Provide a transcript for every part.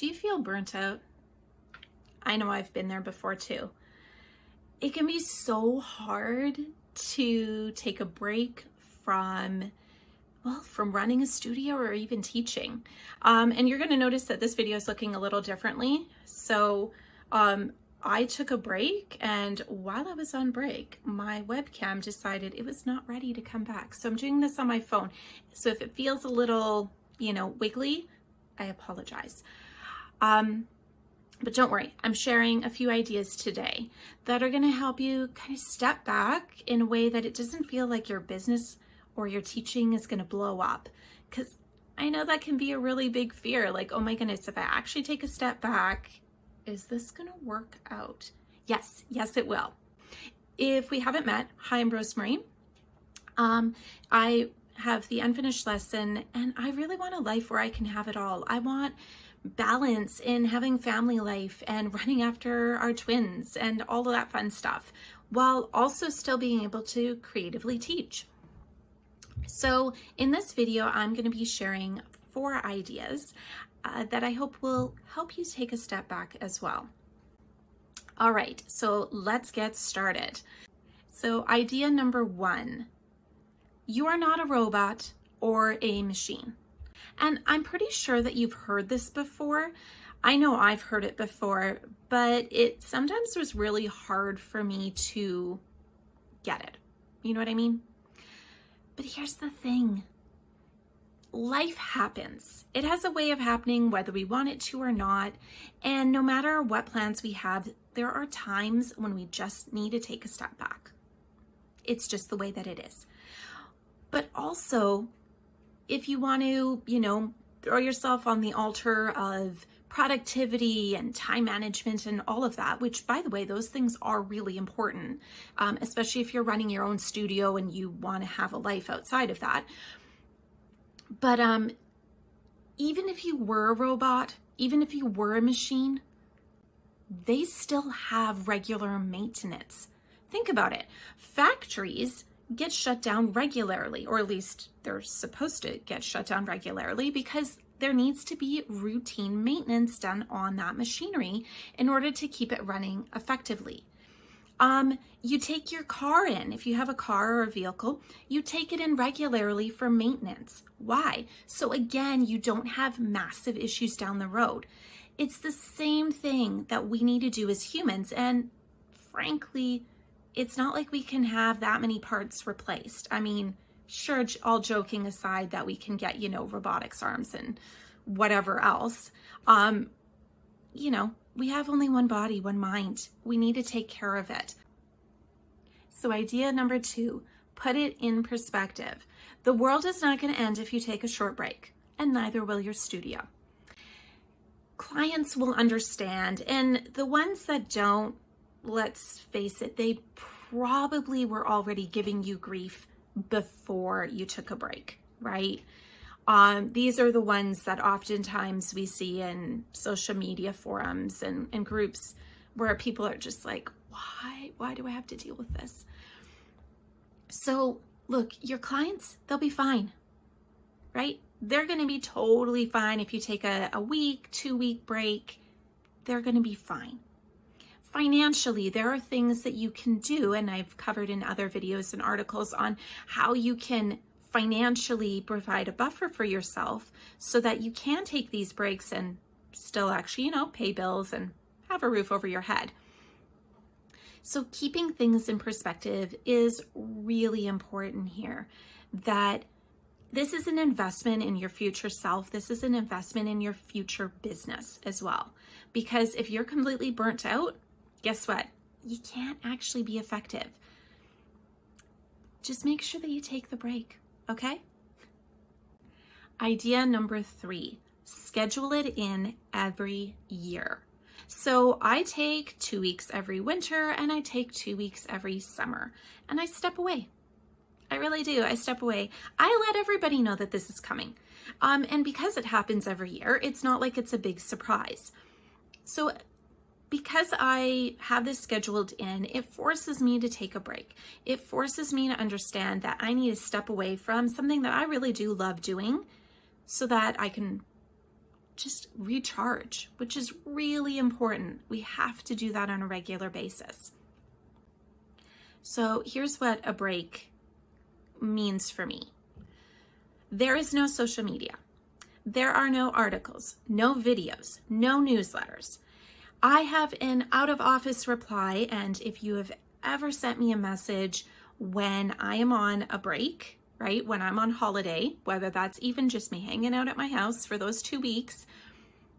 Do you feel burnt out? I know I've been there before too. It can be so hard to take a break from running a studio or even teaching. And you're gonna notice that this video is looking a little differently. So I took a break, and while I was on break, my webcam decided it was not ready to come back. So I'm doing this on my phone. So if it feels a little, wiggly, I apologize. But don't worry, I'm sharing a few ideas today that are gonna help you kind of step back in a way that it doesn't feel like your business or your teaching is gonna blow up. Because I know that can be a really big fear, like, oh my goodness, if I actually take a step back, is this gonna work out? Yes, it will. If we haven't met, hi, I'm Rosemarie. I have the unfinished lesson, and I really want a life where I can have it all. I want balance in having family life and running after our twins and all of that fun stuff, while also still being able to creatively teach. So in this video, I'm going to be sharing 4 ideas that I hope will help you take a step back as well. All right, so let's get started. So idea number 1, you are not a robot or a machine. And I'm pretty sure that you've heard this before. I know I've heard it before, but it sometimes was really hard for me to get it. You know what I mean? But here's the thing. Life happens. It has a way of happening whether we want it to or not. And no matter what plans we have, there are times when we just need to take a step back. It's just the way that it is. But also, if you want to, throw yourself on the altar of productivity and time management and all of that, which, by the way, those things are really important, especially if you're running your own studio and you want to have a life outside of that. But even if you were a robot, even if you were a machine, they still have regular maintenance. Think about it. Factories get shut down regularly, or at least they're supposed to get shut down regularly, because there needs to be routine maintenance done on that machinery in order to keep it running effectively. You take your car in. If you have a car or a vehicle, you take it in regularly for maintenance. Why? So again, you don't have massive issues down the road. It's the same thing that we need to do as humans. And frankly, it's not like we can have that many parts replaced. I mean, sure, all joking aside that we can get, robotics arms and whatever else. We have only one body, one mind. We need to take care of it. So idea number 2, put it in perspective. The world is not going to end if you take a short break, and neither will your studio. Clients will understand, and the ones that don't, let's face it, they probably were already giving you grief before you took a break, right? These are the ones that oftentimes we see in social media forums and groups where people are just like, why do I have to deal with this? So look, your clients, they'll be fine, right? They're going to be totally fine if you take a week, 2-week break. They're going to be fine. Financially, there are things that you can do, and I've covered in other videos and articles on how you can financially provide a buffer for yourself so that you can take these breaks and still actually, pay bills and have a roof over your head. So keeping things in perspective is really important here, that this is an investment in your future self. This is an investment in your future business as well. Because if you're completely burnt out, guess what? You can't actually be effective. Just make sure that you take the break, okay? Idea number 3, schedule it in every year. So I take 2 weeks every winter and I take 2 weeks every summer, and I step away. I really do. I step away. I let everybody know that this is coming. And because it happens every year, it's not like it's a big surprise. So because I have this scheduled in, it forces me to take a break. It forces me to understand that I need to step away from something that I really do love doing so that I can just recharge, which is really important. We have to do that on a regular basis. So here's what a break means for me. There is no social media. There are no articles, no videos, no newsletters. I have an out of office reply, and if you have ever sent me a message when I am on a break, right, when I'm on holiday, whether that's even just me hanging out at my house for those 2 weeks,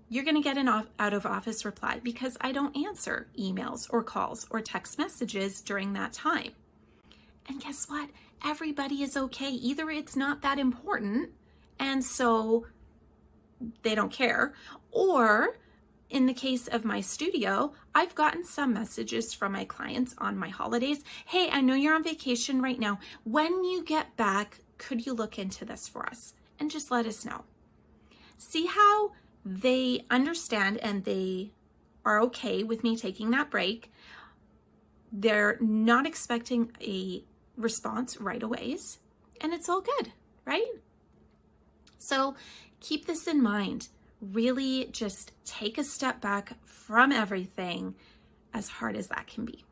you're going to get an out of office reply because I don't answer emails or calls or text messages during that time. And guess what? Everybody is okay. Either it's not that important and so they don't care, or in the case of my studio, I've gotten some messages from my clients on my holidays. Hey, I know you're on vacation right now. When you get back, could you look into this for us? And just let us know. See how they understand and they are okay with me taking that break. They're not expecting a response right away, and it's all good, right? So keep this in mind. Really just take a step back from everything, as hard as that can be.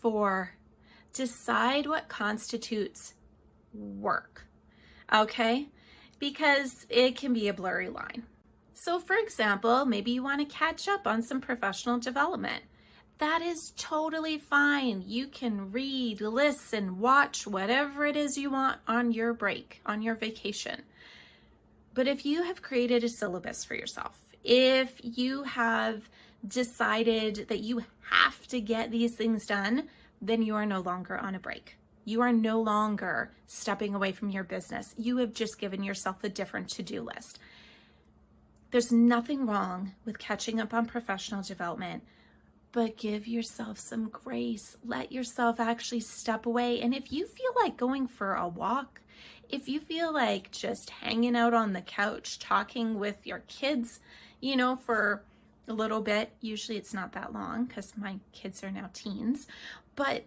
4, decide what constitutes work, okay? Because it can be a blurry line. So for example, maybe you want to catch up on some professional development. That is totally fine. You can read, listen, watch, whatever it is you want on your break, on your vacation. But if you have created a syllabus for yourself, if you have decided that you have to get these things done, then you are no longer on a break. You are no longer stepping away from your business. You have just given yourself a different to-do list. There's nothing wrong with catching up on professional development, but give yourself some grace. Let yourself actually step away. And if you feel like going for a walk, if you feel like just hanging out on the couch, talking with your kids, for a little bit, usually it's not that long because my kids are now teens, but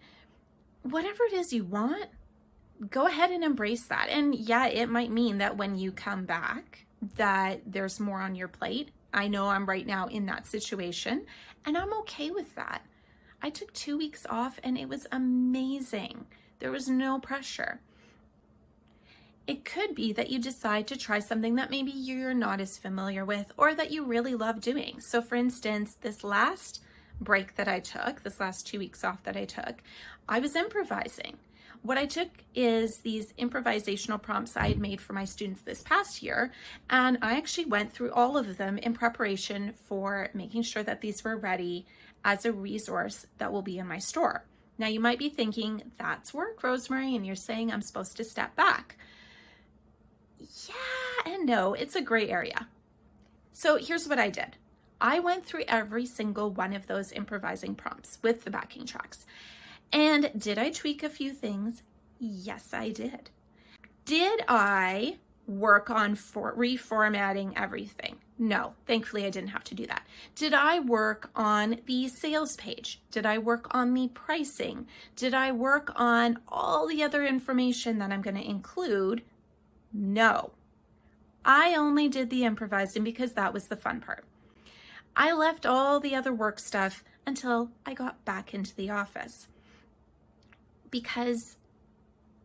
whatever it is you want, go ahead and embrace that. And yeah, it might mean that when you come back, that there's more on your plate. I know I'm right now in that situation, and I'm okay with that. I took 2 weeks off and it was amazing. There was no pressure. It could be that you decide to try something that maybe you're not as familiar with or that you really love doing. So for instance, this last break that I took, this last 2 weeks off that I took, I was improvising. What I took is these improvisational prompts I had made for my students this past year, and I actually went through all of them in preparation for making sure that these were ready as a resource that will be in my store. Now you might be thinking, that's work, Rosemarie, and you're saying I'm supposed to step back. Yeah and no, it's a gray area. So here's what I did. I went through every single one of those improvising prompts with the backing tracks. And did I tweak a few things? Yes, I did. Did I work on reformatting everything? No, thankfully I didn't have to do that. Did I work on the sales page? Did I work on the pricing? Did I work on all the other information that I'm going to include? No. I only did the improvising because that was the fun part. I left all the other work stuff until I got back into the office, because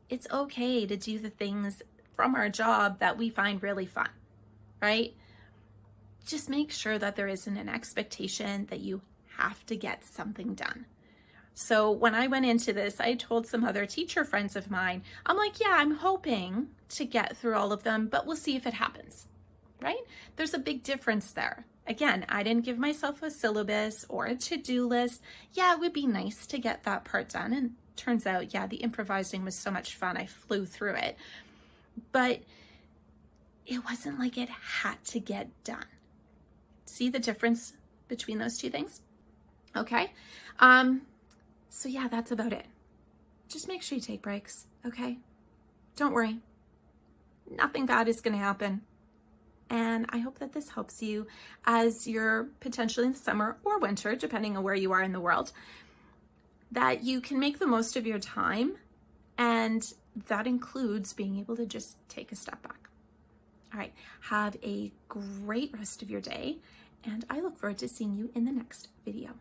it's okay to do the things from our job that we find really fun, right? Just make sure that there isn't an expectation that you have to get something done. So when I went into this, I told some other teacher friends of mine, I'm like, yeah, I'm hoping to get through all of them, but we'll see if it happens, right? There's a big difference there. Again, I didn't give myself a syllabus or a to-do list. Yeah, it would be nice to get that part done. And turns out, yeah, the improvising was so much fun. I flew through it. But it wasn't like it had to get done. See the difference between those two things? Okay. So yeah, that's about it. Just make sure you take breaks, okay? Don't worry. Nothing bad is going to happen. And I hope that this helps you as you're potentially in the summer or winter, depending on where you are in the world, that you can make the most of your time. And that includes being able to just take a step back. All right, have a great rest of your day, and I look forward to seeing you in the next video.